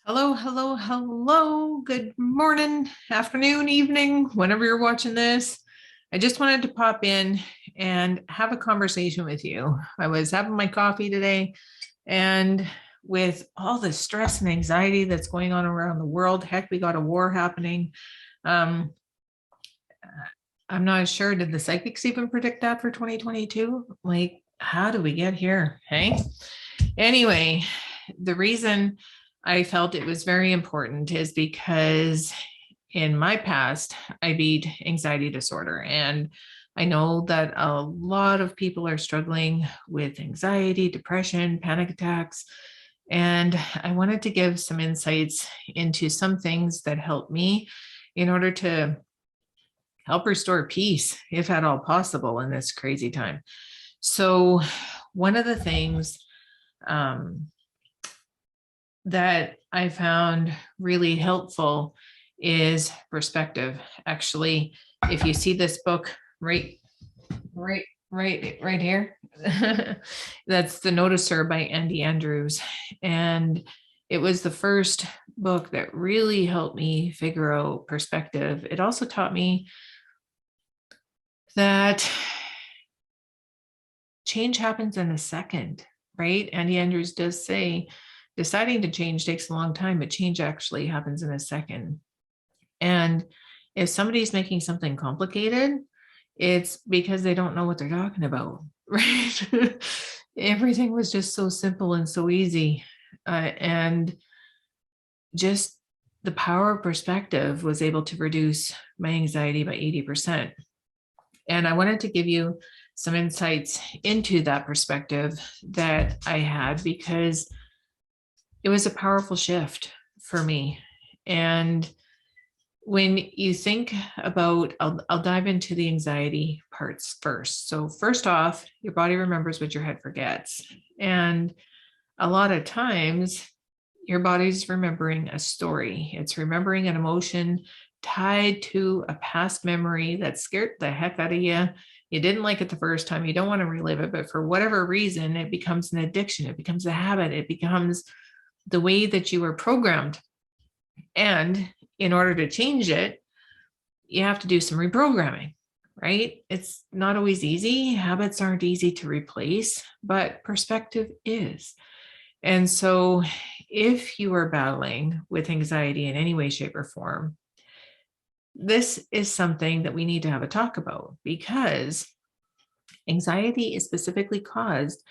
Hello, hello, hello. Good morning, afternoon, evening, whenever you're watching this. I just wanted to pop in and have a conversation with you. I was having my coffee today, and with all the stress and anxiety that's going on around the world, heck, we got a war happening. Um, I'm not sure. Did the psychics even predict that for 2022? Like, how do we get here? Hey? Anyway, the reason I felt it was very important is because in my past, I beat anxiety disorder. And I know that a lot of people are struggling with anxiety, depression, panic attacks. And I wanted to give some insights into some things that helped me in order to help restore peace, if at all possible, in this crazy time. So, one of the things um, that I found really helpful is perspective. Actually, if you see this book right here, that's The Noticer by Andy Andrews. And it was the first book that really helped me figure out perspective. It also taught me that change happens in a second, right? Andy Andrews does say deciding to change takes a long time, but change actually happens in a second. And if somebody's making something complicated, it's because they don't know what they're talking about, right? Everything was just so simple and so easy. And just the power of perspective was able to reduce my anxiety by 80%. And I wanted to give you some insights into that perspective that I had because it was a powerful shift for me. And when you think about, I'll dive into the anxiety parts first. So, first off, your body remembers what your head forgets. And a lot of times, your body's remembering a story, it's remembering an emotion tied to a past memory that scared the heck out of you. You didn't like it the first time, you don't want to relive it, but for whatever reason, it becomes an addiction, it becomes a habit, it becomes the way that you were programmed. And in order to change it, you have to do some reprogramming, right? It's not always easy. Habits aren't easy to replace, but perspective is. And so, if you are battling with anxiety in any way, shape, or form, this is something that we need to have a talk about because anxiety is specifically caused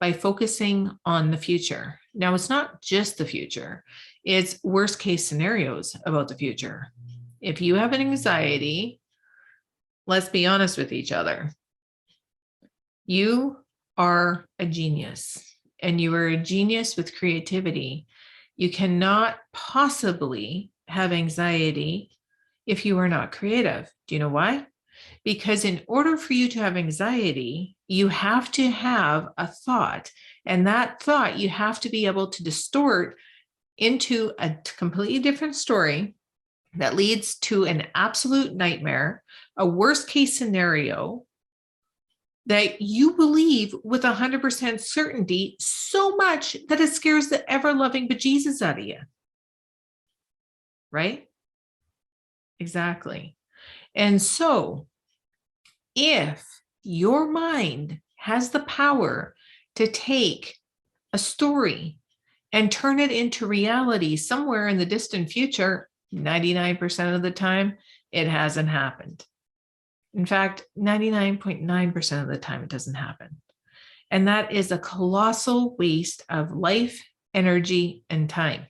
by focusing on the future. Now, it's not just the future, it's worst case scenarios about the future. If you have an anxiety, let's be honest with each other. You are a genius, and you are a genius with creativity. You cannot possibly have anxiety if you are not creative. Do you know why? Because in order for you to have anxiety, you have to have a thought. And that thought you have to be able to distort into a completely different story that leads to an absolute nightmare, a worst case scenario that you believe with 100% certainty so much that it scares the ever loving bejesus out of you. Right? Exactly. And so, if your mind has the power to take a story and turn it into reality somewhere in the distant future, 99% of the time, it hasn't happened. In fact, 99.9% of the time, it doesn't happen. And that is a colossal waste of life, energy, and time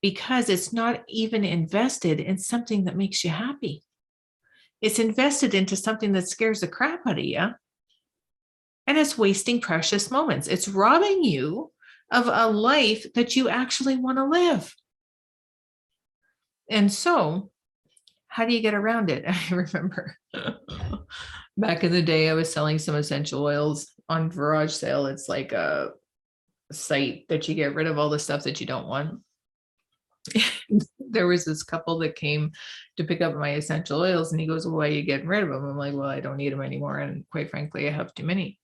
because it's not even invested in something that makes you happy. It's invested into something that scares the crap out of you, and it's wasting precious moments. It's robbing you of a life that you actually want to live. And so, how do you get around it? I remember back in the day, I was selling some essential oils on garage sale. It's like a site that you get rid of all the stuff that you don't want. There was this couple that came to pick up my essential oils, and he goes, well, why are you getting rid of them? I'm like, well, I don't need them anymore. And quite frankly, I have too many.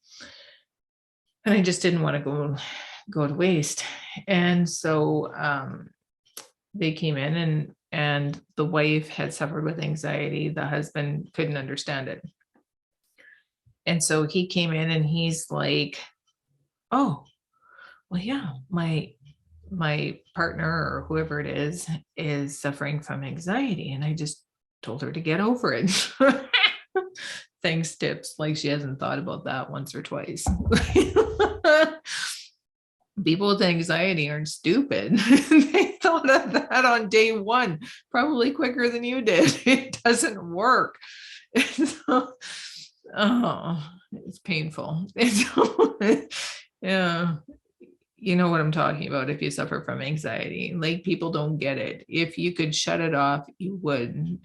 And I just didn't want to go go to waste. And so they came in, and the wife had suffered with anxiety. The husband couldn't understand it. And so he came in and he's like, oh, well, yeah, my partner or whoever it is suffering from anxiety. And I just told her to get over it. Thanks, tips. Like she hasn't thought about that once or twice. People with anxiety aren't stupid. They thought of that on day one, probably quicker than you did. It doesn't work. So, oh, it's painful. Yeah, you know what I'm talking about if you suffer from anxiety. Like, people don't get it. If you could shut it off, you would.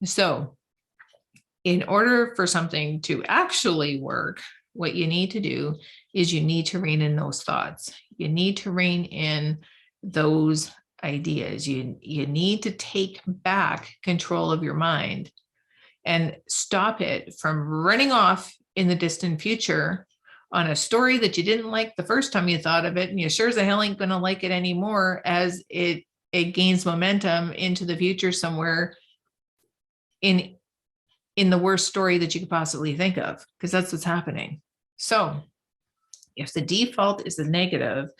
So, in order for something to actually work, what you need to do is you need to rein in those thoughts. You need to rein in those ideas. You need to take back control of your mind and stop it from running off in the distant future on a story that you didn't like the first time you thought of it, and you sure as the hell ain't going to like it anymore as it gains momentum into the future somewhere in the worst story that you could possibly think of, because that's what's happening. So if the default is the negative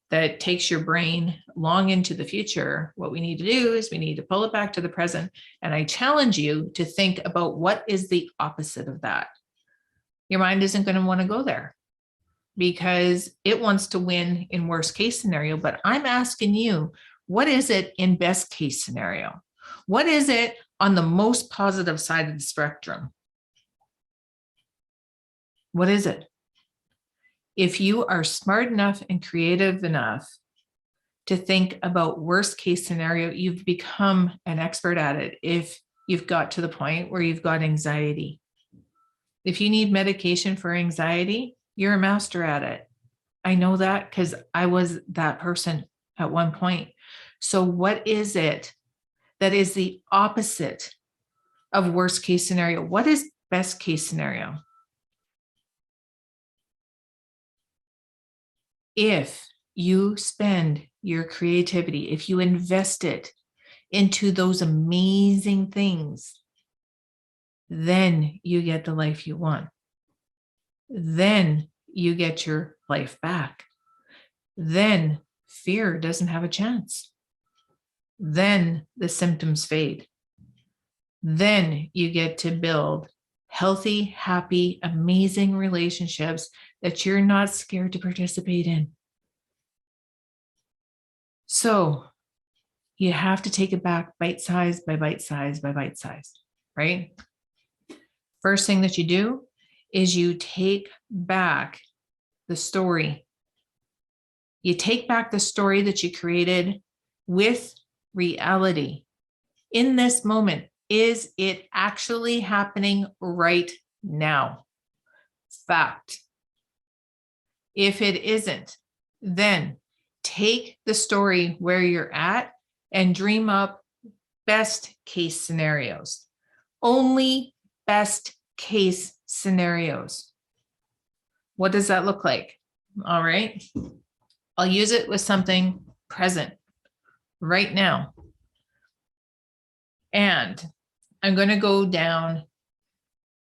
that takes your brain long into the future, what we need to do is we need to pull it back to the present. And I challenge you to think about what is the opposite of that. Your mind isn't going to want to go there because it wants to win in worst case scenario. But I'm asking you, what is it in best case scenario? What is it on the most positive side of the spectrum? What is it? If you are smart enough and creative enough to think about worst case scenario, you've become an expert at it. If you've got to the point where you've got anxiety, if you need medication for anxiety, you're a master at it. I know that because I was that person at one point. So what is it that is the opposite of worst case scenario? What is best case scenario? If you spend your creativity, if you invest it into those amazing things, then you get the life you want. Then you get your life back. Then fear doesn't have a chance. Then the symptoms fade. Then you get to build healthy, happy, amazing relationships that you're not scared to participate in. So you have to take it back bite size by bite size by bite size, right? First thing that you do is you take back the story. You take back the story that you created with reality. In this moment, is it actually happening right now? Fact. If it isn't, then take the story where you're at and dream up best case scenarios. Only best case scenarios. What does that look like? All right. I'll use it with something present right now. And I'm going to go down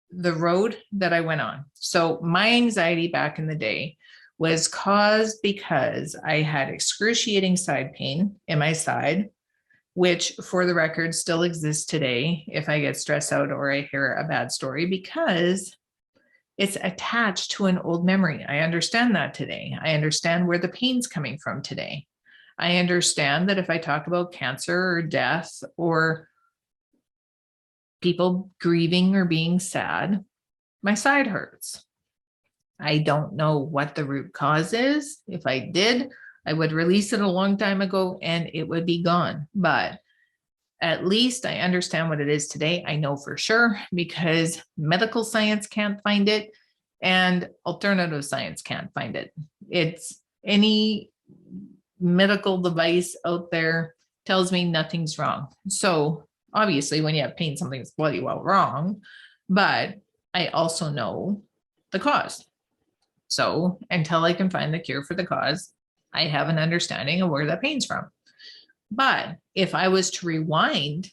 the road that I went on. So my anxiety back in the day was caused because I had excruciating side pain in my side, which for the record still exists today if I get stressed out or I hear a bad story, because it's attached to an old memory. I understand that today. I understand where the pain's coming from today. I understand that if I talk about cancer or death or people grieving or being sad, my side hurts. I don't know what the root cause is. If I did, I would release it a long time ago and it would be gone. But at least I understand what it is today. I know for sure because medical science can't find it and alternative science can't find it. It's any medical device out there tells me nothing's wrong. So obviously when you have pain, something's bloody well wrong, but I also know the cause. So until I can find the cure for the cause, I have an understanding of where that pain's from. But if I was to rewind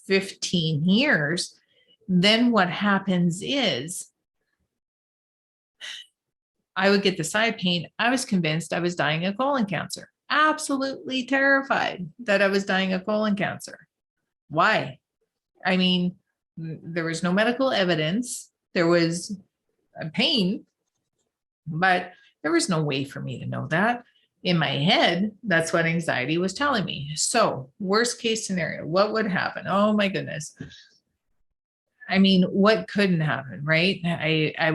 15 years, then what happens is I would get the side pain. I was convinced I was dying of colon cancer. Absolutely terrified that I was dying of colon cancer. Why? I mean, there was no medical evidence. There was a pain, but there was no way for me to know that. In my head, that's what anxiety was telling me. So, worst case scenario, what would happen? Oh my goodness. I mean, what couldn't happen, right? I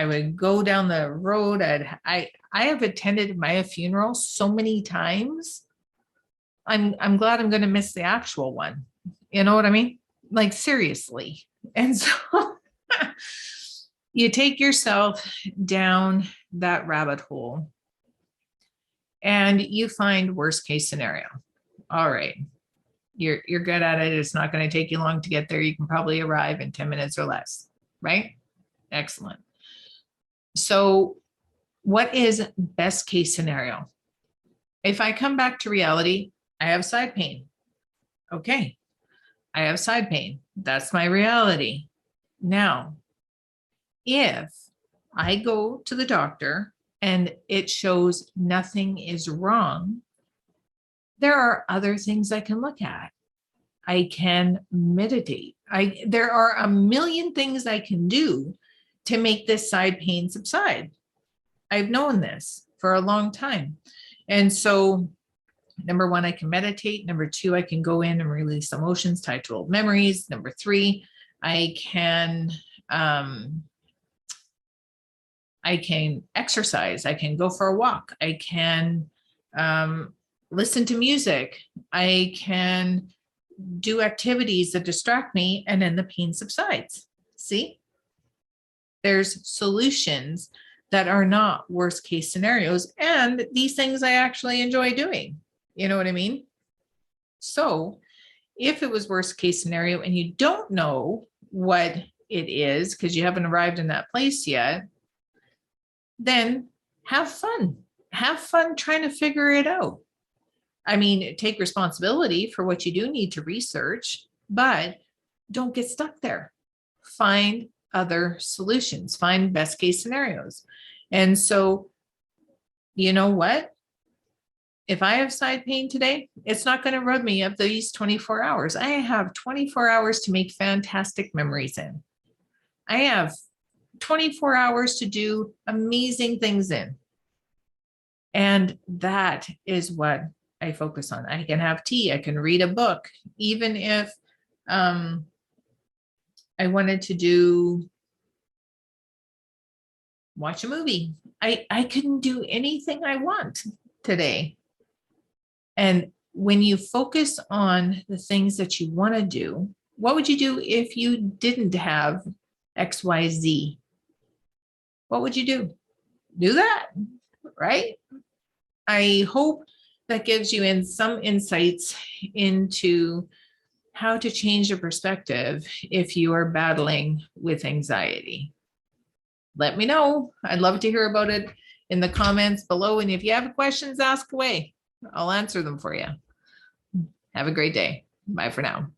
would go down the road. I have attended my funeral so many times. I'm glad I'm going to miss the actual one. You know what I mean? Like seriously. And so you take yourself down that rabbit hole and you find worst case scenario. All right. You're good at it. It's not going to take you long to get there. You can probably arrive in 10 minutes or less, right? Excellent. So what is best case scenario? If I come back to reality, I have side pain. Okay. I have side pain. That's my reality. Now, if I go to the doctor and it shows nothing is wrong, there are other things I can look at. I can meditate. There are a million things I can do to make this side pain subside. I've known this for a long time. And so, number one, I can meditate. Number two, I can go in and release emotions tied to old memories. Number three, I can exercise. I can go for a walk. I can listen to music. I can do activities that distract me, and then the pain subsides. See, there's solutions that are not worst case scenarios, and these things I actually enjoy doing. You know what I mean? So if it was worst case scenario and you don't know what it is because you haven't arrived in that place yet, then have fun. Have fun trying to figure it out. I mean, take responsibility for what you do need to research, but don't get stuck there. Find other solutions, find best case scenarios. And so, you know what? If I have side pain today, it's not going to rub me up these 24 hours. I have 24 hours to make fantastic memories in. I have 24 hours to do amazing things in. And that is what I focus on. I can have tea. I can read a book. Even if I wanted to watch a movie, I couldn't do anything I want today. And when you focus on the things that you want to do, what would you do if you didn't have XYZ? What would you do? Do that, right? I hope that gives you some insights into how to change your perspective if you are battling with anxiety. Let me know. I'd love to hear about it in the comments below. And if you have questions, ask away. I'll answer them for you. Have a great day. Bye for now.